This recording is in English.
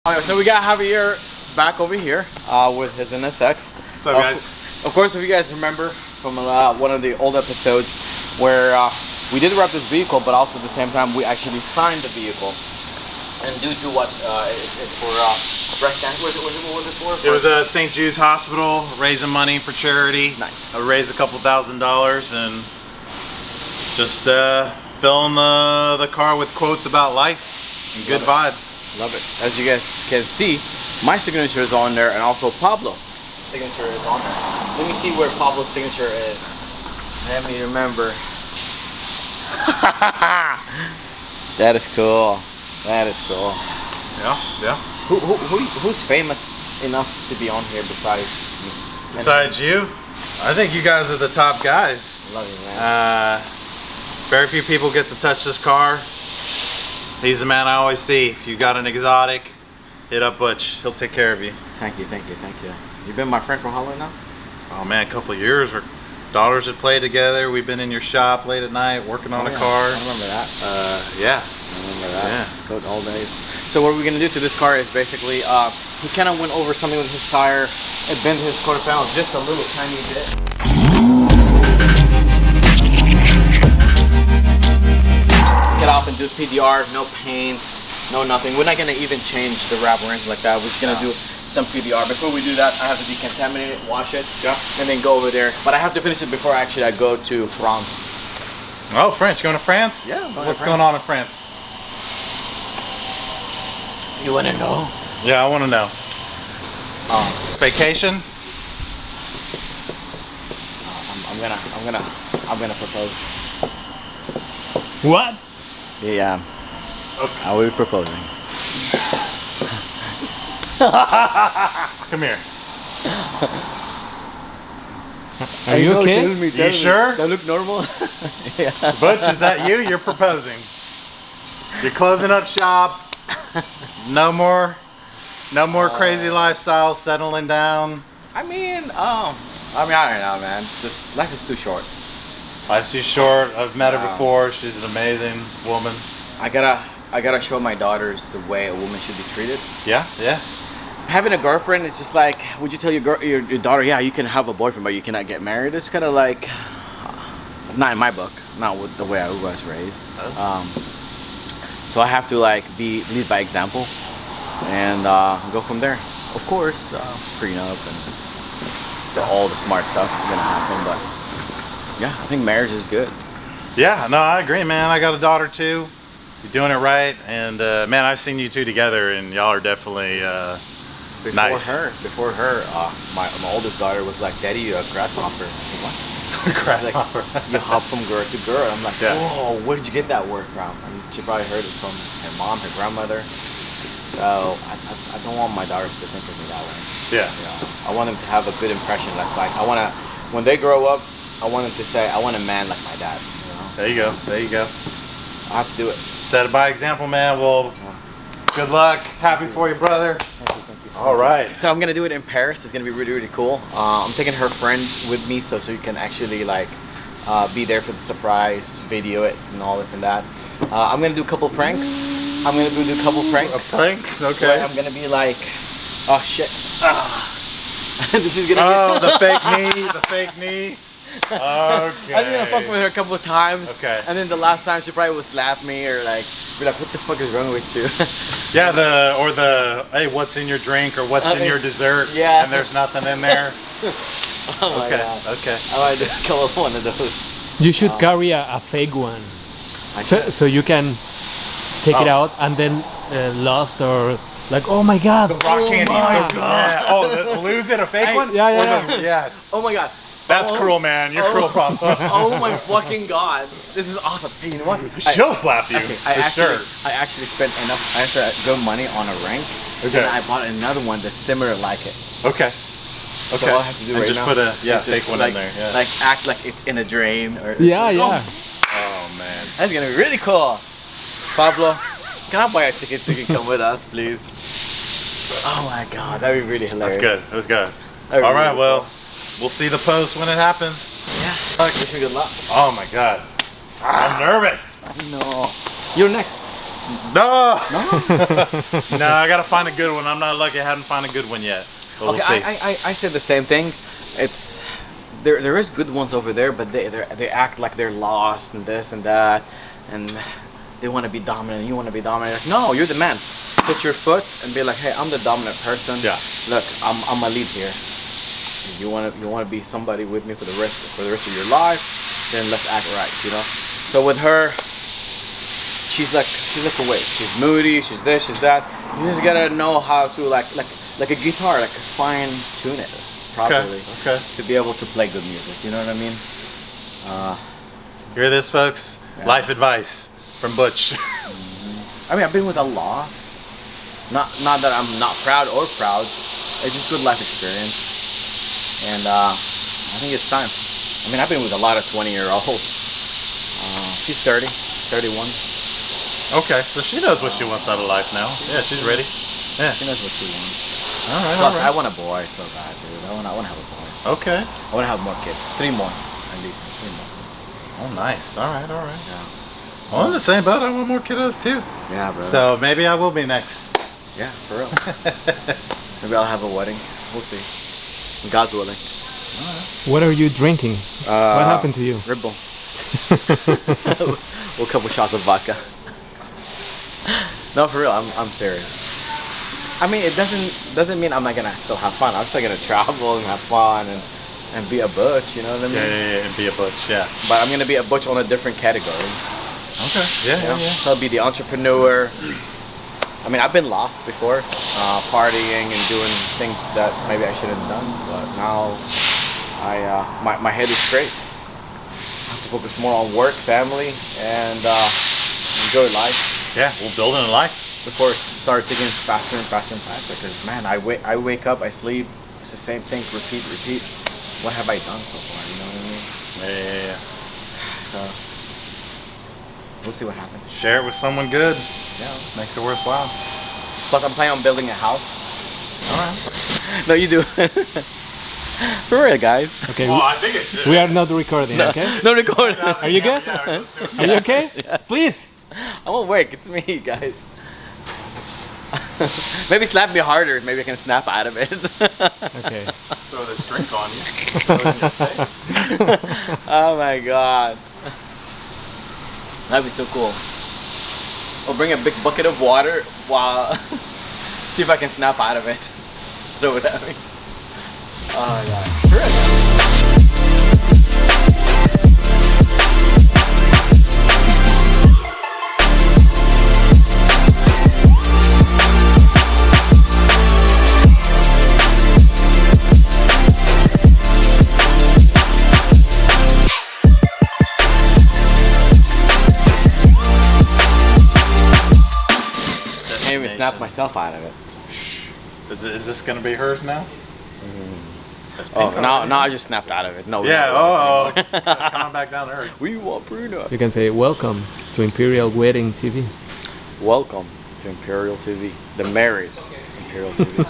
So we got Javier back over here with his NSX. What's up, guys? Of course, if you guys remember from one of the old episodes where we did wrap this vehicle, but also at the same time we actually signed the vehicle. And due to what it's for breast cancer, what was it for? It was St. Jude's Hospital raising money for charity. Nice. I raised a couple $1,000 and just filling the car with quotes about life and good vibes. Love it. As you guys can see, my signature is on there, and also Pablo's signature is on there. Let me see where Pablo's signature is. Let me remember. That is cool. That is cool. Yeah. Who's famous enough to be on here besides me? Besides you? I think you guys are the top guys. Love you, man. Very few people get to touch this car. He's the man I always see. If you got an exotic, hit up Butch. He'll take care of you. Thank you. You've been my friend for how long now? Oh man, a couple of years. Our daughters have played together. We've been in your shop late at night working on a car. I remember that. Yeah. I remember that. Yeah. Good old days. So what we're gonna do to this car is basically, he kind of went over something with his tire. It bent his quarter panel just a little tiny bit. Get off and do PDR, no paint, no nothing. We're not gonna even change the wrap or anything like that. We're just gonna do some PDR. Before we do that, I have to decontaminate it, wash it, and then go over there. But I have to finish it before I go to France. Oh, France. You going to France? Yeah. What's going on in France? You wanna know? Yeah, I want to know. Vacation? I'm gonna propose. What? Yeah. Okay. I will be proposing. Come here. Are you okay? You sure? Do I look normal? Yeah. Butch, is that you? You're proposing. You're closing up shop. No more crazy lifestyle, settling down. I don't know, man. Just life is too short. Life's too short. I've met her before. She's an amazing woman. I gotta show my daughters the way a woman should be treated. Yeah. Having a girlfriend is just like, would you tell your daughter, yeah, you can have a boyfriend, but you cannot get married? It's kind of like, not in my book, not with the way I was raised. So I have to lead by example and go from there. Of course, prenup and all the smart stuff is gonna happen, but yeah, I think marriage is good. Yeah, no, I agree, man. I got a daughter too. You're doing it right, and man, I've seen you two together, and y'all are definitely nice. Before her, my oldest daughter was like, "Daddy, a grasshopper." I said, "What?" Grasshopper. Like, you hop from girl to girl. I'm like, "Whoa, where did you get that word from?" And she probably heard it from her mom, her grandmother. So I don't want my daughters to think of me that way. Yeah. You know, I want them to have a good impression. That's like, when they grow up, I want them to say, "I want a man like my dad." You know? There you go. I have to do it. Set it by example, man. Well, good luck. Happy for you, brother. Thank you. All right. So I'm gonna do it in Paris. It's gonna be really cool. I'm taking her friend with me, so you can actually be there for the surprise, video it, and all this and that. I'm gonna do a couple pranks. Pranks? Okay. I'm gonna be like, oh shit. This is gonna be the fake knee. Okay. I'm gonna fuck with her a couple of times. Okay. And then the last time she probably would slap me or be like, what the fuck is wrong with you? Yeah, hey, what's in your drink or what's in your dessert? Yeah. And there's nothing in there. Oh my God. Okay. I might just come up one of those. You should carry a fake one, so you can take it out and then lost or like, oh my God. The rock candy. My God. Yeah. Lose it, a fake one? Yeah. Yes. Oh my God. That's cruel, man. You're cruel, Papa. Oh my fucking God. This is awesome. Hey, you know what? She'll slap you. I actually spent enough good money on a ring. Okay. And I bought another one that's similar like it. Okay. So all I have to do right just now put a fake one in there. Yeah. Like act like it's in a drain or Yeah. Oh man. That's gonna be really cool. Pablo, can I buy a ticket so you can come with us, please? Oh my God, that'd be really hilarious. That was good. All right, well, we'll see the post when it happens. Yeah. Wish you good luck. Oh my God. I'm nervous. No. You're next. No. No, I gotta find a good one. I'm not lucky. I haven't found a good one yet. But we'll see. I said the same thing. It's there is good ones over there, but they act like they're lost and this and that, and they want to be dominant. And you want to be dominant. Like, no, you're the man. Put your foot and be like, hey, I'm the dominant person. Yeah. Look, I'm a lead here. You wanna be somebody with me for the rest of your life, then let's act right, you know. So with her, she's like away. She's moody. She's this. She's that. You just gotta know how to like a guitar, like fine tune it properly. Okay. To be able to play good music. You know what I mean? Hear this, folks? Yeah. Life advice from Butch. I mean, I've been with a lot. Not that I'm not proud or proud. It's just good life experience. And I think it's time. I mean, I've been with a lot of 20-year-olds. She's 30, 31. Okay, so she knows what she wants out of life now. Yeah, she's ready. Yeah. She knows what she wants. All right, Plus, all right. I want a boy so bad, dude. I want to have a boy. Okay. I want to have more kids. 3 more, at least. 3 more. Oh, nice. All right, all right. Yeah. Well, I'm the same boat. I want more kiddos too. Yeah, bro. So maybe I will be next. Yeah, for real. Maybe I'll have a wedding. We'll see. God's willing. What are you drinking? What happened to you? Red Bull. Well, a couple shots of vodka. No, for real. I'm serious. I mean, it doesn't mean I'm not gonna still have fun. I'm still gonna travel and have fun and be a butch. You know what I mean? Yeah, and be a butch. Yeah. But I'm gonna be a butch on a different category. Okay. Yeah, You know? yeah. So I'll be the entrepreneur. I mean, I've been lost before, partying and doing things that maybe I shouldn't have done. But now, my head is straight. I have to focus more on work, family, and enjoy life. Yeah, we're building a life. Before it started thinking faster and faster and faster. Because man, I wake up, I sleep. It's the same thing, repeat. What have I done so far? You know what I mean? Yeah. So we'll see what happens. Share it with someone good. Yeah. Makes it worthwhile. Plus, I'm planning on building a house. All right. No, you do. For real, guys. Okay, Well, I think it's. we are not recording, okay? No record. Are you good? Yeah, let's do it. Are you okay? Please. I'm awake. It's me, guys. Maybe slap me harder. Maybe I can snap out of it. Okay. Throw this drink on you. Throw it in your face. Oh my god. That'd be so cool. I'll bring a big bucket of water while see if I can snap out of it. Throw it at me. Oh my god. Sure. I can't even snap myself out of it. Is this gonna be hers now? That's Oh, pink now already. I just snapped out of it. No. Yeah. we're not doing Oh. this anymore. Coming back down to earth. We want Bruno. You can say welcome to Imperial Wedding TV. Welcome to Imperial TV, the married Imperial TV.